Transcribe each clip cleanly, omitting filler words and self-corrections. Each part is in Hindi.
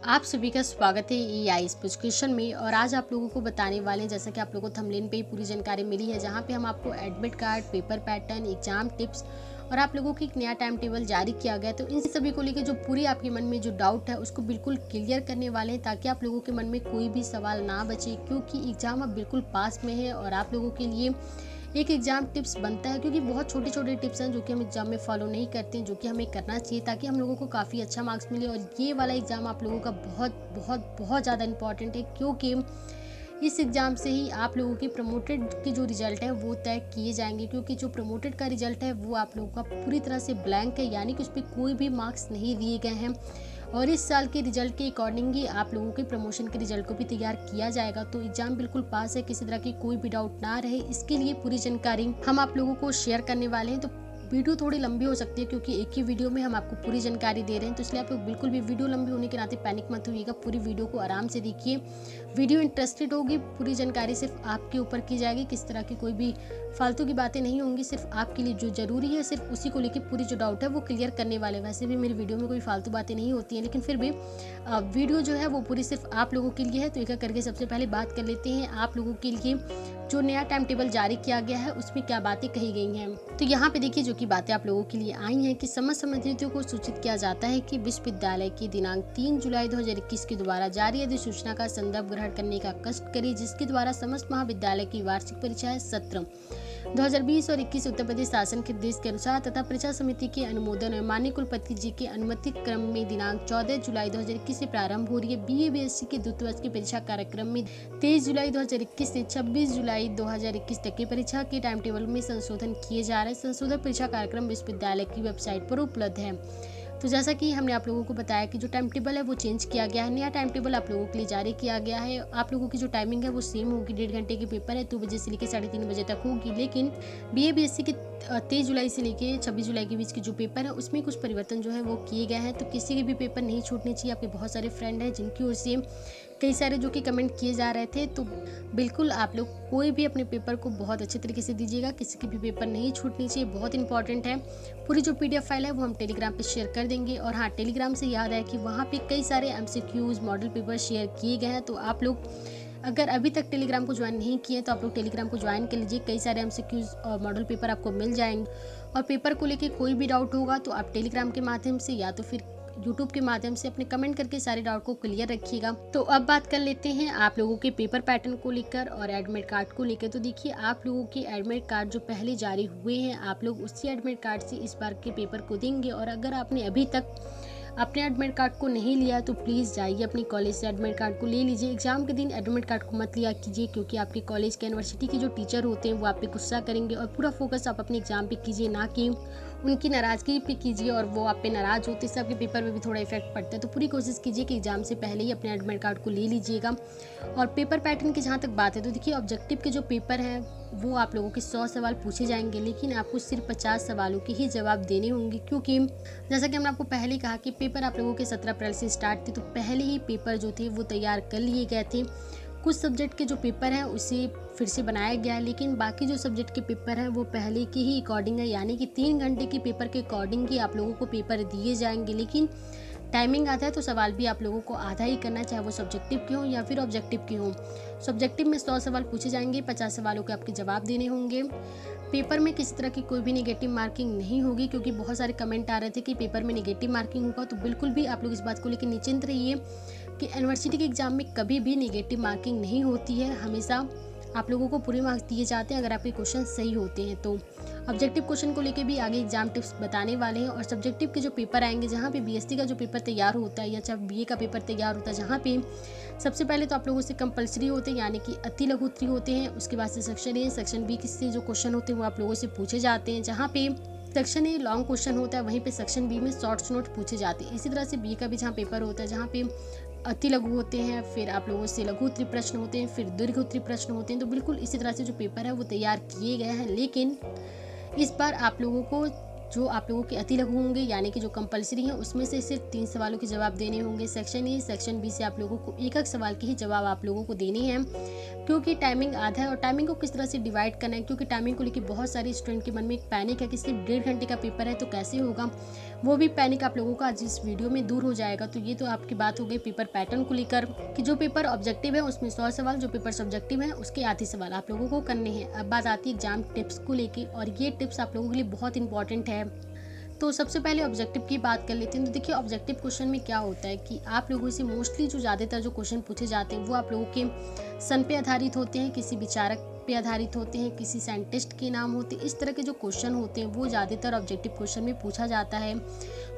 आप सभी का स्वागत है एआई एजुकेशन में। और आज आप लोगों को बताने वाले हैं, जैसा कि आप लोगों को थंबनेल पे ही पूरी जानकारी मिली है, जहां पे हम आपको admit card, paper pattern, exam tips और आप लोगों की एक नया टाइम टेबल जारी किया गया है। तो इन सभी को लेकर जो पूरी आपके मन में जो डाउट है उसको बिल्कुल क्लियर करने वाले हैं, ताकि आप लोगों के मन में कोई भी सवाल ना बचे, क्योंकि एग्जाम अब बिल्कुल पास में है और आप लोगों के लिए एक एग्जाम टिप्स बनता है, क्योंकि बहुत छोटे छोटे टिप्स हैं जो कि हम एग्जाम में फॉलो नहीं करते हैं, जो कि हमें करना चाहिए ताकि हम लोगों को काफ़ी अच्छा मार्क्स मिले। और ये वाला एग्ज़ाम आप लोगों का बहुत बहुत बहुत ज़्यादा इंपॉर्टेंट है, क्योंकि इस एग्ज़ाम से ही आप लोगों की प्रमोटेड की जो रिजल्ट है वो तय किए जाएंगे, क्योंकि जो प्रमोटेड का रिजल्ट है वो आप लोगों का पूरी तरह से ब्लैंक है, यानी कि उस पर कोई भी मार्क्स नहीं दिए गए हैं। और इस साल के रिजल्ट के अकॉर्डिंग ही आप लोगों के प्रमोशन के रिजल्ट को भी तैयार किया जाएगा। तो एग्जाम बिल्कुल पास है, किसी तरह की कोई भी डाउट ना रहे, इसके लिए पूरी जानकारी हम आप लोगों को शेयर करने वाले हैं। तो वीडियो थोड़ी लंबी हो सकती है, क्योंकि एक ही वीडियो में हम आपको पूरी जानकारी दे रहे हैं, तो इसलिए आप लोग बिल्कुल भी वीडियो लंबी होने के नाते पैनिक मत होइएगा। पूरी वीडियो को आराम से देखिए। वीडियो इंटरेस्टेड होगी, पूरी जानकारी सिर्फ आपके ऊपर की जाएगी, किस तरह की कोई भी फालतू की बातें नहीं होंगी, सिर्फ आपके लिए जो जरूरी है सिर्फ उसी को लेकर पूरी जो डाउट है वो क्लियर करने वाले। वैसे भी मेरी वीडियो में कोई फालतू बातें नहीं होती हैं, लेकिन फिर भी वीडियो जो है वो पूरी सिर्फ आप लोगों के लिए है। तो एक करके सबसे पहले बात कर लेते हैं आप लोगों के लिए जो नया टाइम टेबल जारी किया गया है उसमें क्या बातें कही गई हैं। तो यहाँ पे देखिए जो कि बातें आप लोगों के लिए आई हैं कि समस्त संबंधितों को सूचित किया जाता है कि विश्वविद्यालय की दिनांक 3 जुलाई 2021 के द्वारा जारी अधिसूचना का संदर्भ ग्रहण करने का कष्ट करें, जिसके द्वारा समस्त महाविद्यालय की वार्षिक परीक्षाएं सत्र 2020 और 21 उत्तर प्रदेश शासन के निर्देश के अनुसार तथा परीक्षा समिति के अनुमोदन और माननीय कुलपति जी के अनुमति क्रम में दिनांक 14 जुलाई 2021 से प्रारंभ हो रही है। बीए बीएससी के द्वितीय वर्ष की परीक्षा कार्यक्रम में 23 जुलाई 2021 से 26 जुलाई 2021 तक की परीक्षा के टाइम टेबल में संशोधन किए जा रहे हैं। संशोधन परीक्षा कार्यक्रम विश्वविद्यालय की वेबसाइट पर उपलब्ध है। तो जैसा कि हमने आप लोगों को बताया कि जो टाइम टेबल है वो चेंज किया गया है, नया टाइम टेबल आप लोगों के लिए जारी किया गया है। आप लोगों की जो टाइमिंग है वो सेम होगी, 1.5 घंटे की पेपर है, 2 बजे से लेकर 3:30 बजे तक होगी। लेकिन बीए बीएससी के 23 जुलाई से लेकर 26 जुलाई के बीच के जो पेपर है उसमें कुछ परिवर्तन जो है वो किए गए हैं। तो किसी के भी पेपर नहीं छूटने चाहिए। आपके बहुत सारे फ्रेंड हैं जिनकी ओर से कई सारे जो कि कमेंट किए जा रहे थे, तो बिल्कुल आप लोग कोई भी अपने पेपर को बहुत अच्छे तरीके से दीजिएगा, किसी की भी पेपर नहीं छूटनी चाहिए, बहुत इंपॉर्टेंट है। पूरी जो पीडीएफ फाइल है वो हम टेलीग्राम पे शेयर कर देंगे। और हाँ, टेलीग्राम से याद है कि वहाँ पे कई सारे एमसीक्यूज मॉडल पेपर शेयर किए गए हैं। तो आप लोग अगर अभी तक टेलीग्राम को ज्वाइन नहीं किए तो आप लोग टेलीग्राम को ज्वाइन कर लीजिए। कई सारे एमसीक्यूज और मॉडल पेपर आपको मिल जाएंगे। और पेपर को लेके कोई भी डाउट होगा तो आप टेलीग्राम के माध्यम से या तो फिर यूट्यूब के माध्यम से अपने कमेंट करके सारे डाउट को क्लियर रखिएगा। तो अब बात कर लेते हैं आप लोगों के पेपर पैटर्न को लेकर और एडमिट कार्ड को लेकर। तो देखिए, आप लोगों के एडमिट कार्ड जो पहले जारी हुए हैं, आप लोग उसी एडमिट कार्ड से इस बार के पेपर को देंगे। और अगर आपने अभी तक अपने एडमिट कार्ड को नहीं लिया तो प्लीज़ जाइए अपनी कॉलेज से एडमिट कार्ड को ले लीजिए। एग्जाम के दिन एडमिट कार्ड को मत लिया कीजिए, क्योंकि आपके कॉलेज के यूनिवर्सिटी के जो टीचर होते हैं वो आप पे गुस्सा करेंगे। और पूरा फोकस आप अपने एग्जाम पे कीजिए, ना कि उनकी नाराज़गी पे कीजिए और वो आप पे नाराज़ होते, इससे आपके पेपर में भी थोड़ा इफेक्ट पड़ता है। तो पूरी कोशिश कीजिए कि एग्जाम से पहले ही अपने एडमिट कार्ड को ले लीजिएगा। और पेपर पैटर्न की जहाँ तक बात है, तो देखिए ऑब्जेक्टिव के जो पेपर हैं वो आप लोगों के 100 सवाल पूछे जाएंगे, लेकिन आपको सिर्फ 50 सवालों के ही जवाब देने होंगे, क्योंकि जैसा कि हमने आपको पहले कहा कि पेपर आप लोगों के 17 अप्रैल से स्टार्ट थे। तो पहले ही पेपर जो थे वो तैयार कर लिए गए थे। कुछ सब्जेक्ट के जो पेपर हैं उसे फिर से बनाया गया है, लेकिन बाकी जो सब्जेक्ट के पेपर हैं वो पहले के ही अकॉर्डिंग है, यानी कि 3 घंटे के पेपर के अकॉर्डिंग ही आप लोगों को पेपर दिए जाएंगे। लेकिन टाइमिंग आता है तो सवाल भी आप लोगों को आधा ही करना, चाहे वो सब्जेक्टिव के हों या फिर ऑब्जेक्टिव के हों। सब्जेक्टिव में 100 सवाल पूछे जाएंगे, 50 सवालों के आपके जवाब देने होंगे। पेपर में किसी तरह की कोई भी नेगेटिव मार्किंग नहीं होगी, क्योंकि बहुत सारे कमेंट आ रहे थे कि पेपर में नेगेटिव मार्किंग होगा। तो बिल्कुल भी आप लोग इस बात को लेकर निश्चिंत रहिए कि यूनिवर्सिटी के एग्जाम में कभी भी नेगेटिव मार्किंग नहीं होती है। हमेशा आप लोगों को पूरे मार्क्स दिए जाते हैं अगर आपके क्वेश्चन सही होते हैं। तो ऑब्जेक्टिव क्वेश्चन को लेके भी आगे एग्जाम टिप्स बताने वाले हैं। और सब्जेक्टिव के जो पेपर आएंगे, जहाँ पे बीएससी का जो पेपर तैयार होता है या चाहे बीए का पेपर तैयार होता है, जहाँ पे सबसे पहले तो आप लोगों से कंपलसरी होते हैं, यानी कि अति लघु उत्तरीय होते हैं। उसके बाद से सेक्शन ए, सेक्शन बी से जो क्वेश्चन होते हैं वो आप लोगों से पूछे जाते हैं। जहाँ पे सेक्शन ए लॉन्ग क्वेश्चन होता है, वहीं पे सेक्शन बी में शॉर्ट्स नोट पूछे जाते हैं। इसी तरह से बी का भी जहाँ पेपर होता है, जहाँ पे अति लघु होते हैं, फिर आप लोगों से लघु उत्तरीय प्रश्न होते हैं, फिर दीर्घ उत्तरीय प्रश्न होते हैं। तो बिल्कुल इसी तरह से जो पेपर है वो तैयार किए गए हैं। लेकिन इस बार आप लोगों को जो आप लोगों के अति लघु होंगे यानी कि जो कंपलसरी हैं उसमें से सिर्फ 3 सवालों के जवाब देने होंगे। सेक्शन ए सेक्शन बी से आप लोगों को एक सवाल के ही जवाब आप लोगों को देने हैं, क्योंकि टाइमिंग आधा है। और टाइमिंग को किस तरह से डिवाइड करना है, क्योंकि टाइमिंग को लेकर बहुत सारे स्टूडेंट के मन में एक पैनिक है कि सिर्फ 1.5 घंटे का पेपर है तो कैसे होगा, वो भी पैनिक आप लोगों का आज इस वीडियो में दूर हो जाएगा। तो ये तो आपकी बात हो गई पेपर पैटर्न को लेकर कि जो पेपर ऑब्जेक्टिव है उसमें 100 सवाल, जो पेपर सब्जेक्टिव है उसके आधे सवाल आप लोगों को करने हैं। अब बात आती है एग्जाम टिप्स को लेके, और ये टिप्स आप लोगों के लिए बहुत इंपॉर्टेंट है। तो सबसे पहले ऑब्जेक्टिव की बात कर लेते हैं। तो देखिए ऑब्जेक्टिव क्वेश्चन में क्या होता है कि आप लोगों से मोस्टली जो ज़्यादातर जो क्वेश्चन पूछे जाते हैं वो आप लोगों के सन पे आधारित होते हैं, किसी विचारक पे आधारित होते हैं, किसी साइंटिस्ट के नाम होते हैं। इस तरह के जो क्वेश्चन होते हैं वो ज़्यादातर ऑब्जेक्टिव क्वेश्चन में पूछा जाता है।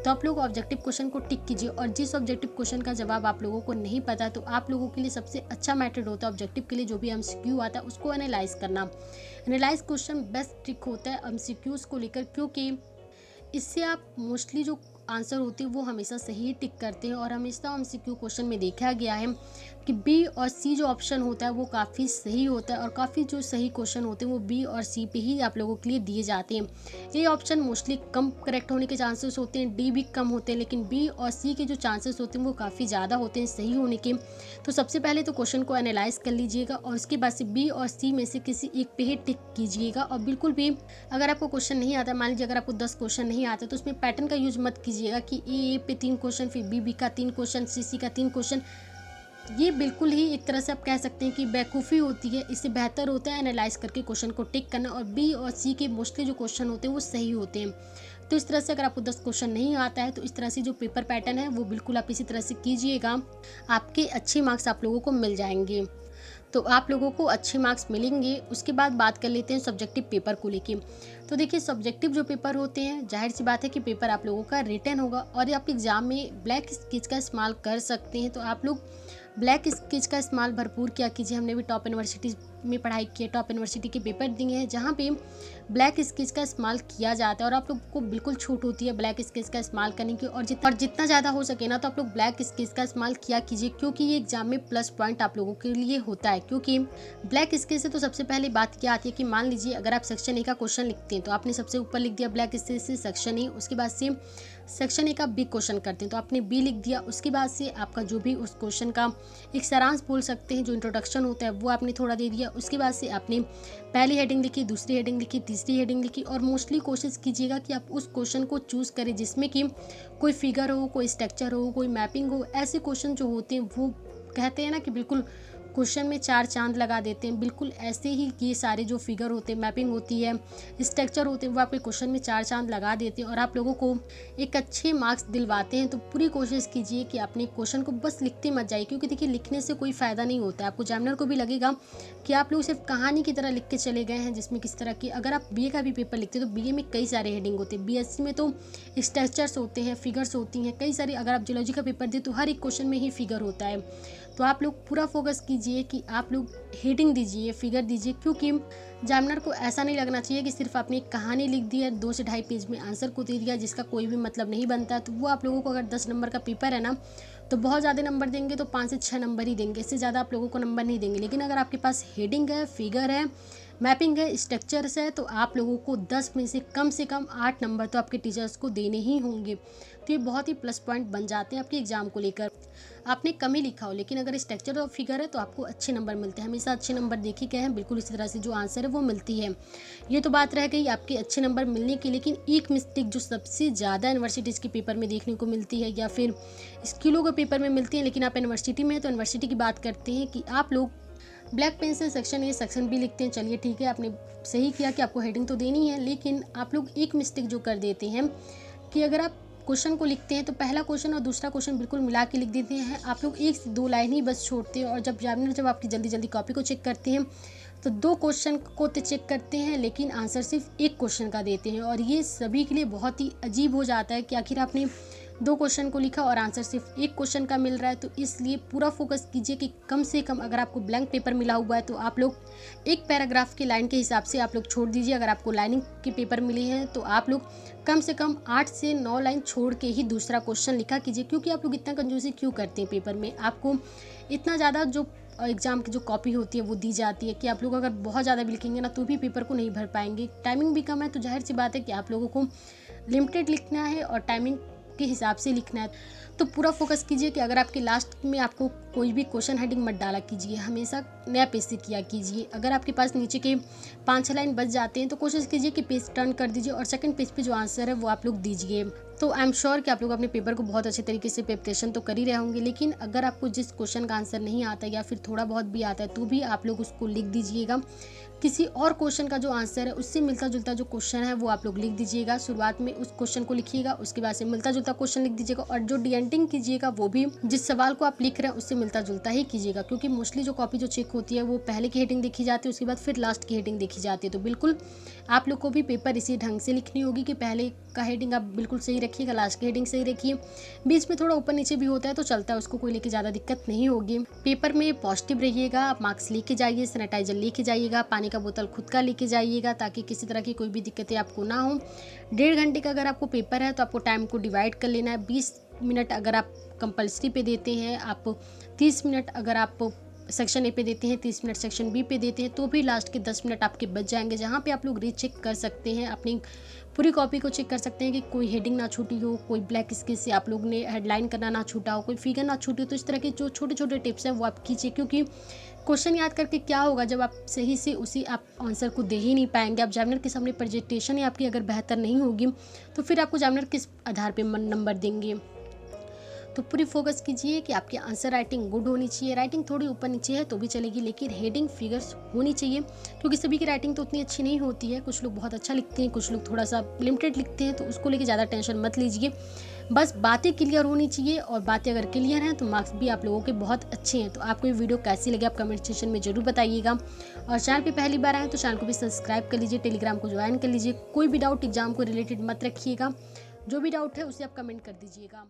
तो आप लोग ऑब्जेक्टिव क्वेश्चन को टिक कीजिए, और जिस ऑब्जेक्टिव क्वेश्चन का जवाब आप लोगों को नहीं पता तो आप लोगों के लिए सबसे अच्छा मेथड होता है ऑब्जेक्टिव के लिए जो भी एमसीक्यू आता है उसको एनालाइज करना। एनालाइज क्वेश्चन बेस्ट ट्रिक होता है एमसीक्यूज को लेकर, क्योंकि इससे आप मोस्टली जो आंसर होते हैं वो हमेशा सही टिक करते हैं। और हमेशा एमसीक्यू क्वेश्चन में देखा गया है कि बी और सी जो ऑप्शन होता है वो काफ़ी सही होता है, और काफ़ी जो सही क्वेश्चन होते हैं वो बी और सी पे ही आप लोगों के लिए दिए जाते हैं। ये ऑप्शन मोस्टली कम करेक्ट होने के चांसेस होते हैं, डी भी कम होते हैं, लेकिन बी और सी के जो चांसेस होते हैं वो काफ़ी ज़्यादा होते हैं सही होने के। तो सबसे पहले तो क्वेश्चन को एनालाइज कर लीजिएगा, और उसके बाद से बी और सी में से किसी एक पे ही टिक कीजिएगा। और बिल्कुल भी अगर आपको क्वेश्चन नहीं आता, मान लीजिए अगर आपको 10 क्वेश्चन नहीं आता तो उसमें पैटर्न का यूज मत कीजिएगा कि ए पे 3 क्वेश्चन, फिर बी का 3 क्वेश्चन, सी का 3 क्वेश्चन। ये बिल्कुल ही एक तरह से आप कह सकते हैं कि बेवकूफ़ी होती है। इससे बेहतर होता है एनालाइज करके क्वेश्चन को टिक करना, और बी और सी के मोस्टली जो क्वेश्चन होते हैं वो सही होते हैं। तो इस तरह से अगर आपको 10 क्वेश्चन नहीं आता है तो इस तरह से जो पेपर पैटर्न है वो बिल्कुल आप इसी तरह से कीजिएगा, आपके अच्छे मार्क्स आप लोगों को मिल जाएंगे। तो आप लोगों को अच्छे मार्क्स मिलेंगे। उसके बाद बात कर लेते हैं सब्जेक्टिव पेपर को लेके। तो देखिए सब्जेक्टिव जो पेपर होते हैं जाहिर सी बात है कि पेपर आप लोगों का रिटन होगा, और आप एग्जाम में ब्लैक स्केच का इस्तेमाल कर सकते हैं। तो आप लोग ब्लैक स्केच का इस्तेमाल भरपूर किया कीजिए। हमने भी टॉप यूनिवर्सिटीज़ में पढ़ाई की है, टॉप यूनिवर्सिटी के पेपर दिए हैं जहाँ पे ब्लैक स्केच का इस्तेमाल किया जाता है, और आप लोग को बिल्कुल छूट होती है ब्लैक स्केच का इस्तेमाल करने की। और जितना ज़्यादा हो सके ना तो आप लोग ब्लैक स्केच का इस्तेमाल किया कीजिए, क्योंकि ये एग्जाम में प्लस पॉइंट आप लोगों के लिए होता है। क्योंकि ब्लैक स्केच से तो सबसे पहले बात क्या आती है कि मान लीजिए अगर आप सेक्शन ए का क्वेश्चन लिखते हैं तो आपने सबसे ऊपर लिख दिया ब्लैक स्केच से सेक्शन ए, उसके बाद से सेक्शन ए का बी क्वेश्चन करते हैं तो आपने बी लिख दिया। उसके बाद से आपका जो भी उस क्वेश्चन का एक सारांश बोल सकते हैं, जो इंट्रोडक्शन होता है वो आपने थोड़ा दे दिया। उसके बाद से आपने पहली हेडिंग लिखी, दूसरी हेडिंग लिखी, तीसरी हेडिंग लिखी, और मोस्टली कोशिश कीजिएगा कि आप उस क्वेश्चन को चूज़ करें जिसमें कि कोई फिगर हो, कोई स्ट्रक्चर हो, कोई मैपिंग हो। ऐसे क्वेश्चन जो होते हैं वो कहते हैं ना कि बिल्कुल क्वेश्चन में 4 चांद लगा देते हैं, बिल्कुल ऐसे ही ये सारे जो फिगर होते हैं, मैपिंग होती है, स्ट्रक्चर होते हैं, वो आपके क्वेश्चन में 4 चांद लगा देते हैं और आप लोगों को एक अच्छे मार्क्स दिलवाते हैं। तो पूरी कोशिश कीजिए कि अपने क्वेश्चन को बस लिखते मत जाइए, क्योंकि देखिए लिखने से कोई फ़ायदा नहीं होता है। आपको एग्जामिनर को भी लगेगा कि आप लोग सिर्फ कहानी की तरह लिख के चले गए हैं, जिसमें किस तरह की अगर आप बीए का भी पेपर लिखते हैं तो बीए में कई सारे हेडिंग होते हैं, बीएससी में तो स्ट्रक्चर्स होते हैं, फिगर्स होती हैं कई सारी। अगर आप जियोलॉजी का पेपर दें तो हर एक क्वेश्चन में ही फिगर होता है। तो आप लोग पूरा फोकस कीजिए कि आप लोग हेडिंग दीजिए, फिगर दीजिए, क्योंकि एग्जामिनर को ऐसा नहीं लगना चाहिए कि सिर्फ आपने एक कहानी लिख दी है, 2 से ढाई पेज में आंसर को दे दिया जिसका कोई भी मतलब नहीं बनता। तो वो आप लोगों को अगर 10 नंबर का पेपर है ना तो बहुत ज़्यादा नंबर देंगे, तो 5 से 6 नंबर ही देंगे, इससे ज़्यादा आप लोगों को नंबर नहीं देंगे। लेकिन अगर आपके पास हेडिंग है, फिगर है, मैपिंग है, स्ट्रक्चर्स है, तो आप लोगों को 10 में से कम 8 नंबर तो आपके टीचर्स को देने ही होंगे। तो ये बहुत ही प्लस पॉइंट बन जाते हैं आपके एग्जाम को लेकर। आपने कम ही लिखा हो लेकिन अगर स्ट्रक्चर और फिगर है तो आपको अच्छे नंबर मिलते हैं, हमेशा अच्छे नंबर देखे गए हैं, बिल्कुल इसी तरह से जो आंसर है वो मिलती है। ये तो बात रह गई आपके अच्छे नंबर मिलने की। लेकिन एक मिस्टेक जो सबसे ज़्यादा यूनिवर्सिटीज़ के पेपर में देखने को मिलती है या फिर स्कूलों के पेपर में मिलती है, लेकिन आप यूनिवर्सिटी में हैं तो यूनिवर्सिटी की बात करते हैं कि आप लोग ब्लैक पेन से सेक्शन ए सेक्शन बी लिखते हैं। चलिए ठीक है, आपने सही किया कि आपको हेडिंग तो देनी है, लेकिन आप लोग एक मिस्टेक जो कर देते हैं कि अगर आप क्वेश्चन को लिखते हैं तो पहला क्वेश्चन और दूसरा क्वेश्चन बिल्कुल मिला के लिख देते हैं। आप लोग 1 से 2 लाइन ही बस छोड़ते हैं, और जब आपकी जल्दी कॉपी को चेक करते हैं तो 2 क्वेश्चन को तो चेक करते हैं लेकिन आंसर सिर्फ 1 क्वेश्चन का देते हैं। और ये सभी के लिए बहुत ही अजीब हो जाता है कि आखिर आपने 2 क्वेश्चन को लिखा और आंसर सिर्फ 1 क्वेश्चन का मिल रहा है। तो इसलिए पूरा फोकस कीजिए कि कम से कम अगर आपको ब्लैंक पेपर मिला हुआ है तो आप लोग एक पैराग्राफ की लाइन के हिसाब से आप लोग छोड़ दीजिए। अगर आपको लाइनिंग के पेपर मिले हैं तो आप लोग कम से कम 8 से 9 लाइन छोड़ के ही दूसरा क्वेश्चन लिखा कीजिए। क्योंकि आप लोग इतना कंजूसी क्यों करते हैं पेपर में, आपको इतना ज़्यादा जो एग्ज़ाम की जो कॉपी होती है वो दी जाती है कि आप लोग अगर बहुत ज़्यादा भी लिखेंगे ना तो भी पेपर को नहीं भर पाएंगे। टाइमिंग भी कम है तो जाहिर सी बात है कि आप लोगों को लिमिटेड लिखना है और टाइमिंग के हिसाब से लिखना है। तो पूरा फोकस कीजिए कि अगर आपके लास्ट में आपको कोई भी क्वेश्चन हेडिंग मत डाला कीजिए, हमेशा नया पेज से किया कीजिए। अगर आपके पास नीचे के 5-6 लाइन बच जाते हैं तो कोशिश कीजिए कि पेज टर्न कर दीजिए और सेकंड पेज पे जो आंसर है वो आप लोग दीजिए। तो आई एम श्योर कि आप लोग अपने पेपर को बहुत अच्छे तरीके से प्रिपरेशन तो कर ही रहे होंगे, लेकिन अगर आपको जिस क्वेश्चन का आंसर नहीं आता या फिर थोड़ा बहुत भी आता है तो भी आप लोग उसको लिख दीजिएगा। किसी और क्वेश्चन का जो आंसर है उससे मिलता जुलता जो क्वेश्चन है वो आप लोग लिख दीजिएगा। शुरुआत में उस क्वेश्चन को लिखिएगा, उसके बाद से मिलता जुलता क्वेश्चन लिख दीजिएगा और जो डीएंटिंग कीजिएगा वो भी जिस सवाल को आप लिख रहे हैं उससे मिलता जुलता ही कीजिएगा, क्योंकि मोस्टली जो कॉपी जो चेक होती है वो पहले की हेडिंग देखी जाती है, उसके बाद फिर लास्ट की हेडिंग देखी जाती है। तो बिल्कुल आप लोग को भी पेपर इसी ढंग से लिखनी होगी कि पहले का हेडिंग आप बिल्कुल सही रखिएगा, लास्ट की हेडिंग सही रखिए। बीच में थोड़ा ऊपर नीचे भी होता है तो चलता है, उसको कोई लेके ज़्यादा दिक्कत नहीं होगी। पेपर में पॉजिटिव रहिएगा, आप मार्क्स लेके जाइए, सैनिटाइजर लेके जाइएगा, पानी का बोतल खुद का लेके जाइएगा ताकि किसी तरह की कोई भी दिक्कतें आपको ना हो। 1.5 घंटे का अगर आपको पेपर है तो आपको टाइम को डिवाइड कर लेना है। 20 मिनट अगर आप कंपल्सरी पे देते हैं, आप 30 मिनट अगर आप सेक्शन ए पे देते हैं, 30 मिनट सेक्शन बी पे देते हैं, तो भी लास्ट के 10 मिनट आपके बच जाएंगे, जहाँ पे आप लोग रीचेक कर सकते हैं, अपनी पूरी कॉपी को चेक कर सकते हैं कि कोई हेडिंग ना छूटी हो, कोई ब्लैक स्केच से आप लोग ने हेडलाइन करना ना छूटा हो, कोई फिगर ना छूटी हो। तो इस तरह के जो छोटे छोटे टिप्स हैं वो आप कीजिए, क्योंकि क्वेश्चन याद करके क्या होगा जब आप सही से उसी आप आंसर को दे ही नहीं पाएंगे। आप एग्जामिनर के सामने प्रेजेंटेशन ही आपकी अगर बेहतर नहीं होगी तो फिर आपको एग्जामिनर किस आधार पर नंबर देंगे। तो पूरी फोकस कीजिए कि आपकी आंसर राइटिंग गुड होनी चाहिए। राइटिंग थोड़ी ऊपर नीचे है तो भी चलेगी, लेकिन हेडिंग फिगर्स होनी चाहिए, क्योंकि सभी की राइटिंग तो उतनी अच्छी नहीं होती है। कुछ लोग बहुत अच्छा लिखते हैं, कुछ लोग थोड़ा सा लिमिटेड लिखते हैं, तो उसको लेके ज़्यादा टेंशन मत लीजिए। बस बातें क्लियर होनी चाहिए, और बातें अगर क्लियर हैं तो मार्क्स भी आप लोगों के बहुत अच्छे हैं। तो आपको ये वीडियो कैसी लगी आप कमेंट सेक्शन में ज़रूर बताइएगा, और चैनल पे पहली बार आए तो चैनल को भी सब्सक्राइब कर लीजिए, टेलीग्राम को ज्वाइन कर लीजिए। कोई भी डाउट एग्जाम को रिलेटेड मत रखिएगा, जो भी डाउट है उसे आप कमेंट कर दीजिएगा।